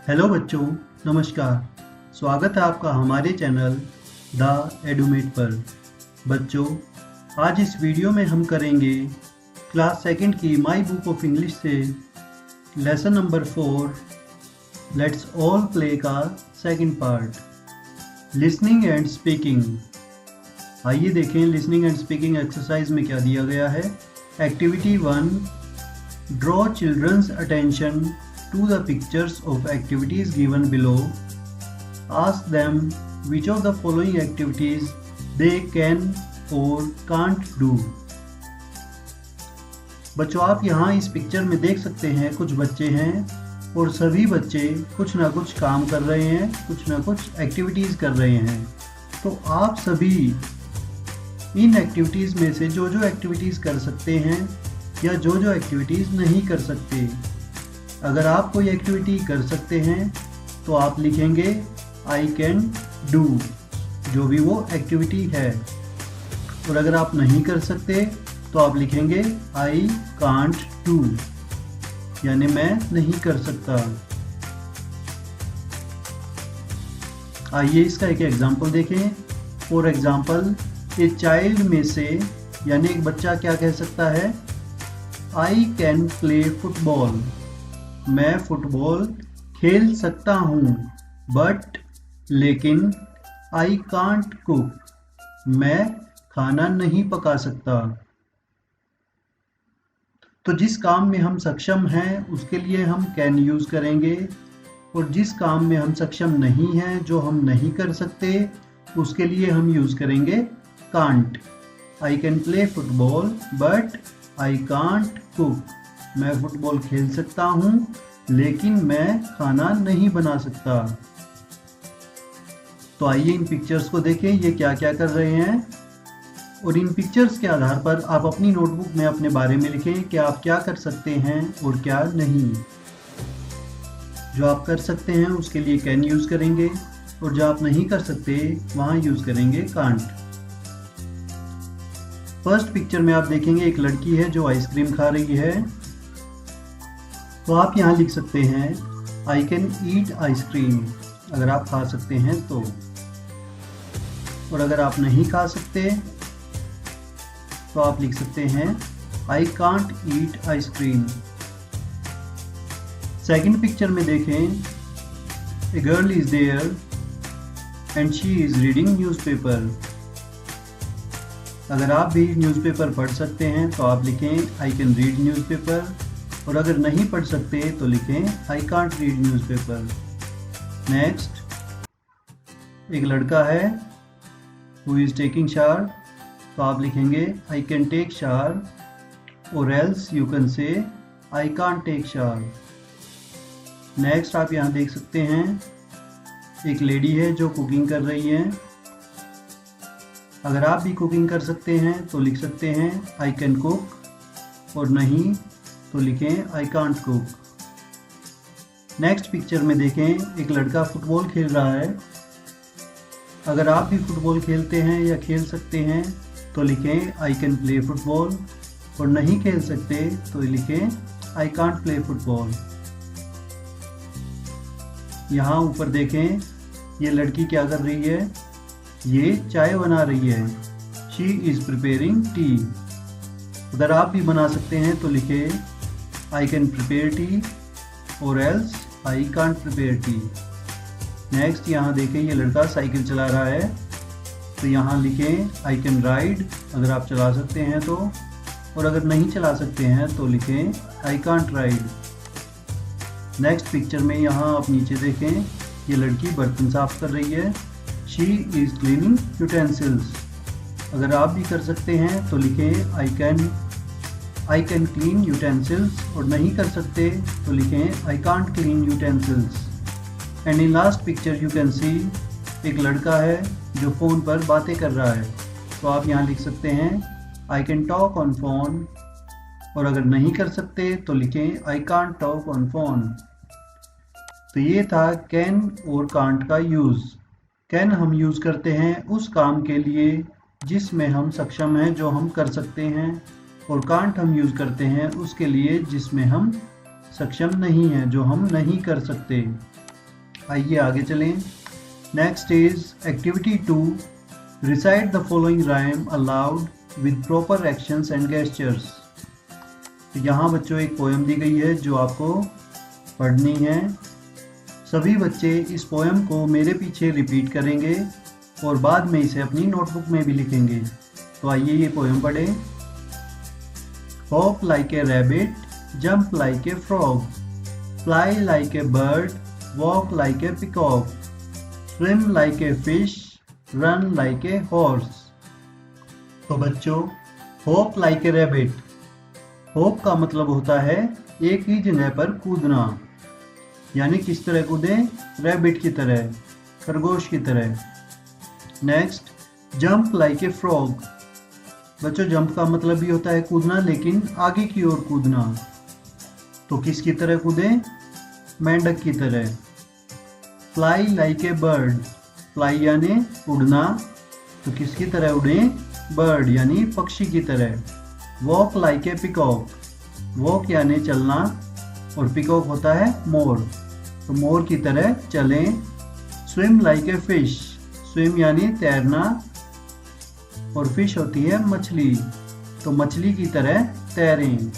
Hello बच्चों, नमस्कार। स्वागत है आपका हमारे चैनल द एडुमेट पर। बच्चों, आज इस वीडियो में हम करेंगे क्लास सेकंड की माई बुक ऑफ इंग्लिश से lesson number 4 let's all play का second part, listening and speaking. आइए देखें लिसनिंग एंड स्पीकिंग एक्सरसाइज में क्या दिया गया है। Activity 1, draw children's attention to the pictures of activities given below. Ask them which of the following activities they can or can't do. बच्चों, आप यहाँ इस पिक्चर में देख सकते हैं कुछ बच्चे हैं और सभी बच्चे कुछ ना कुछ काम कर रहे हैं, कुछ ना कुछ एक्टिविटीज़ कर रहे हैं। तो आप सभी इन एक्टिविटीज़ में से जो जो एक्टिविटीज़ कर सकते हैं या जो जो एक्टिविटीज़ नहीं कर सकते, अगर आप कोई एक्टिविटी कर सकते हैं तो आप लिखेंगे आई कैन डू, जो भी वो एक्टिविटी है। और अगर आप नहीं कर सकते तो आप लिखेंगे आई कांट डू, यानी मैं नहीं कर सकता। आइए इसका एक एग्जांपल देखें। फॉर एग्जांपल, ए चाइल्ड में से यानी एक बच्चा क्या कह सकता है, आई कैन प्ले फुटबॉल, मैं फुटबॉल खेल सकता हूँ। बट लेकिन आई कांट कुक, मैं खाना नहीं पका सकता। तो जिस काम में हम सक्षम हैं उसके लिए हम कैन यूज़ करेंगे, और जिस काम में हम सक्षम नहीं हैं, जो हम नहीं कर सकते, उसके लिए हम यूज़ करेंगे can't. I can play football but I can't cook, मैं फुटबॉल खेल सकता हूँ लेकिन मैं खाना नहीं बना सकता। तो आइए इन पिक्चर्स को देखें, ये क्या क्या कर रहे हैं, और इन पिक्चर्स के आधार पर आप अपनी नोटबुक में अपने बारे में लिखें कि आप क्या कर सकते हैं और क्या नहीं। जो आप कर सकते हैं उसके लिए कैन यूज़ करेंगे, और जो आप नहीं कर सकते वहाँ यूज़ करेंगे कांट। फर्स्ट पिक्चर में आप देखेंगे एक लड़की है जो आइसक्रीम खा रही है। तो आप यहाँ लिख सकते हैं आई कैन ईट आइसक्रीम, अगर आप खा सकते हैं तो। और अगर आप नहीं खा सकते तो आप लिख सकते हैं I can't eat ice cream. Second picture में देखें, a girl is there and she is reading newspaper. अगर आप भी न्यूज़पेपर पढ़ सकते हैं तो आप लिखें आई कैन रीड न्यूज़पेपर, और अगर नहीं पढ़ सकते तो लिखें I can't read newspaper. Next, एक लड़का है हु इज़ टेकिंग शावर, तो आप लिखेंगे आई कैन टेक शावर, और else you can say I can't take shower. Next, आप यहाँ देख सकते हैं एक लेडी है जो कुकिंग कर रही है। अगर आप भी कुकिंग कर सकते हैं तो लिख सकते हैं आई कैन कुक, और नहीं तो लिखें I can't cook. Next picture में देखें एक लड़का फुटबॉल खेल रहा है। अगर आप भी फुटबॉल खेलते हैं या खेल सकते हैं तो लिखें आई कैन प्ले फुटबॉल, और नहीं खेल सकते तो लिखें आई कांट प्ले फुटबॉल। यहाँ ऊपर देखें ये लड़की क्या कर रही है, ये चाय बना रही है। She is preparing T. अगर आप भी बना सकते हैं तो लिखें आई कैन प्रिपेयर टी, और else I can't prepare T. Next, यहाँ देखें ये लड़का साइकिल चला रहा है, तो यहाँ लिखें आई कैन राइड, अगर आप चला सकते हैं तो, और अगर नहीं चला सकते हैं तो लिखें I can't ride. Next picture में यहाँ आप नीचे देखें ये लड़की बर्तन साफ कर रही है। She is cleaning utensils. अगर आप भी कर सकते हैं तो लिखें आई कैन क्लीन यूटेंसिल्स, और नहीं कर सकते तो लिखें I can't clean utensils. And in last picture you can see एक लड़का है जो फ़ोन पर बातें कर रहा है, तो आप यहाँ लिख सकते हैं I can talk on phone, और अगर नहीं कर सकते तो लिखें I can't talk on phone. तो ये था कैन और कांट का यूज़। कैन हम यूज़ करते हैं उस काम के लिए जिसमें हम सक्षम हैं, जो हम कर सकते हैं, और कांट हम यूज़ करते हैं उसके लिए जिसमें हम सक्षम नहीं हैं, जो हम नहीं कर सकते। आइए आगे चलें। Next is activity 2, recite the following rhyme allowed with proper actions and gestures. तो यहाँ बच्चों एक पोएम दी गई है जो आपको पढ़नी है। सभी बच्चे इस पोएम को मेरे पीछे रिपीट करेंगे और बाद में इसे अपनी नोटबुक में भी लिखेंगे। तो आइए ये पोएम पढ़ें। Hop like a rabbit, jump like a frog, fly like a bird, walk like a peacock, swim like a fish, run like a horse. तो बच्चों, hop like a rabbit, hop का मतलब होता है एक ही जगह पर कूदना, यानी किस तरह कूदें? रैबिट की तरह, खरगोश की तरह। Next, jump like a frog. बच्चों, जंप का मतलब भी होता है कूदना, लेकिन आगे की ओर कूदना। तो किसकी तरह कूदें? मेंढक की तरह। Fly like a bird, fly यानी उड़ना, तो किसकी तरह उड़ें? बर्ड यानी पक्षी की तरह। Walk like a peacock, walk यानी चलना और पिकॉक होता है मोर, तो मोर की तरह चलें। Swim like a fish, swim यानी तैरना और फिश होती है मछली, तो मछली की तरह तैरें।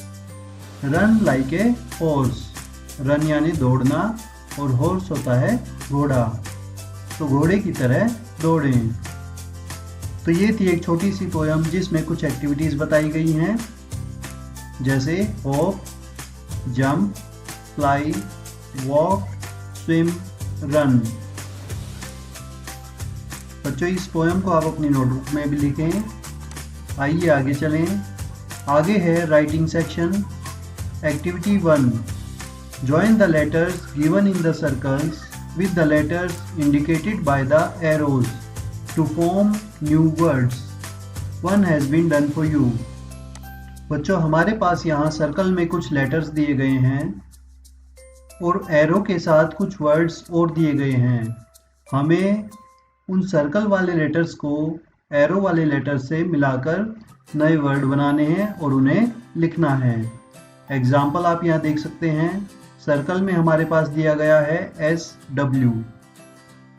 Run like a horse, run यानी दौड़ना और हॉर्स होता है घोड़ा, तो घोड़े की तरह दौड़ें। तो ये थी एक छोटी सी पोयम जिसमें कुछ एक्टिविटीज़ बताई गई हैं, जैसे hop, jump, fly, walk, swim, run. बच्चों, इस पोयम को आप अपनी नोटबुक में भी लिखें। आइए आगे चलें। आगे है writing section. Activity 1, join the letters given in the circles with the letters indicated by the arrows to form new words. One has been done for you. बच्चों, हमारे पास यहाँ सर्कल में कुछ लेटर्स दिए गए हैं और एरो के साथ कुछ वर्ड्स और दिए गए हैं। हमें उन सर्कल वाले लेटर्स को एरो वाले लेटर से मिलाकर नए वर्ड बनाने हैं और उन्हें लिखना है। एग्जाम्पल आप यहाँ देख सकते हैं। सर्कल में हमारे पास दिया गया है SW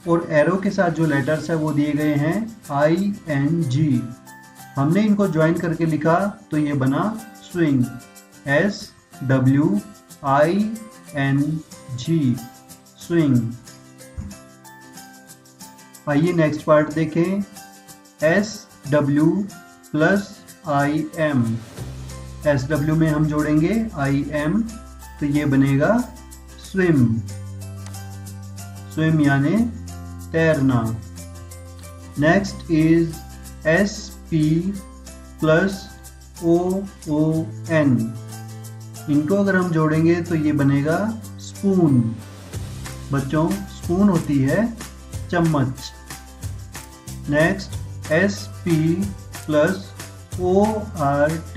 और एरो के साथ जो लेटर्स है वो दिए गए हैं ING। हमने इनको ज्वाइन करके लिखा तो ये बना स्विंग, SWING, स्विंग। आइए नेक्स्ट पार्ट देखें। SW प्लस IM, SW में हम जोड़ेंगे IM तो ये बनेगा स्विम, स्विम यानी तैरना। Next is SP plus OON, इनको अगर हम जोड़ेंगे तो ये बनेगा स्पून। बच्चों, स्पून होती है चम्मच। नेक्स्ट SP प्लस ORT,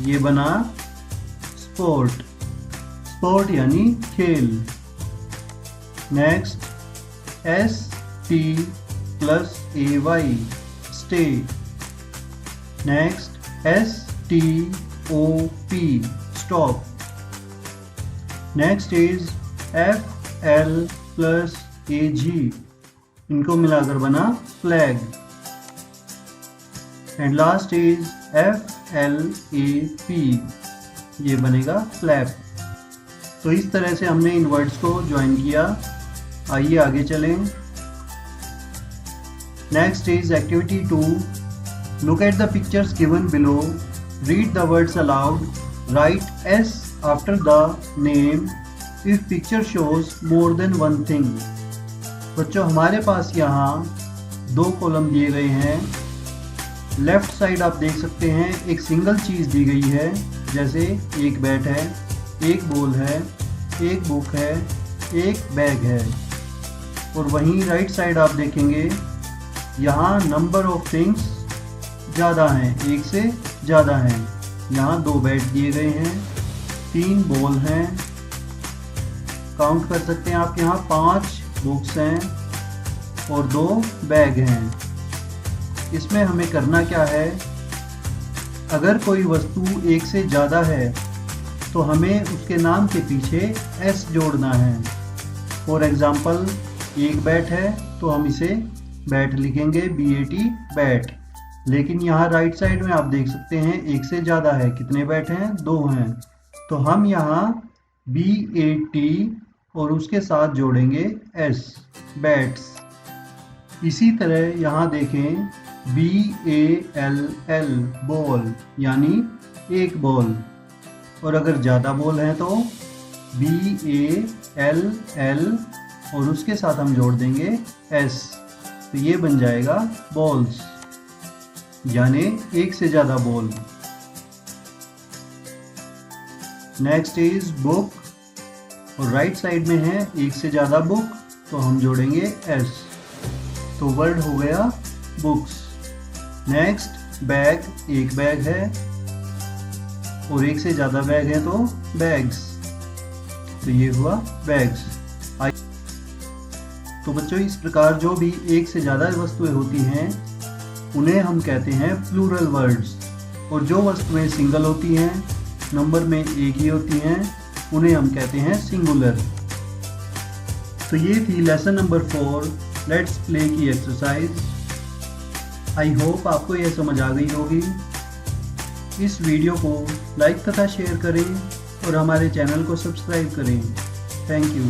ये बना स्पोर्ट, स्पोर्ट यानी खेल। Next ST plus AY, stay. Next STOP, stop. Next is FL plus AG, इनको मिलाकर बना flag. And last is FLAP, ये बनेगा फ्लैप। तो इस तरह से हमने इन वर्ड्स को ज्वाइन किया। आइए आगे चलें। Next is activity 2, look at the pictures given below, read the words allowed, right S after the name if picture shows more than one thing. बच्चों, हमारे पास यहाँ 2 कॉलम दिए गए हैं। लेफ्ट साइड आप देख सकते हैं एक सिंगल चीज़ दी गई है, जैसे एक बैट है, एक बॉल है, एक बुक है, एक बैग है। और वहीं राइट साइड आप देखेंगे यहाँ नंबर ऑफ थिंग्स ज़्यादा हैं, एक से ज़्यादा हैं। यहाँ 2 बैट दिए गए हैं, 3 बॉल हैं, काउंट कर सकते हैं आप, यहाँ 5 बुक्स हैं और 2 बैग हैं। इसमें हमें करना क्या है, अगर कोई वस्तु एक से ज़्यादा है तो हमें उसके नाम के पीछे S जोड़ना है फॉर एग्जाम्पल एक बैट है तो हम इसे बैट लिखेंगे BAT बैट। लेकिन यहाँ राइट साइड में आप देख सकते हैं एक से ज़्यादा है। कितने बैट हैं? 2 हैं। तो हम यहाँ BAT और उसके साथ जोड़ेंगे S बैट्स। इसी तरह यहाँ देखें BALL बॉल यानी एक बॉल। और अगर ज़्यादा बॉल हैं तो BALL और उसके साथ हम जोड़ देंगे S। तो ये बन जाएगा बॉल्स यानी एक से ज़्यादा बॉल। नेक्स्ट इज बुक और राइट साइड में है एक से ज़्यादा बुक तो हम जोड़ेंगे S। तो वर्ड हो गया बुक्स। नेक्स्ट बैग, एक बैग है और एक से ज़्यादा बैग है तो बैग्स। तो ये हुआ बैग्स। तो बच्चों इस प्रकार जो भी एक से ज़्यादा वस्तुएं होती हैं उन्हें हम कहते हैं प्लूरल वर्ड्स। और जो वस्तुएं सिंगल होती हैं, नंबर में एक ही होती हैं, उन्हें हम कहते हैं सिंगुलर। तो ये थी लेसन नंबर 4 लेट्स प्ले की एक्सरसाइज। आई होप आपको यह समझ आ गई होगी। इस वीडियो को लाइक तथा शेयर करें और हमारे चैनल को सब्सक्राइब करें। Thank you.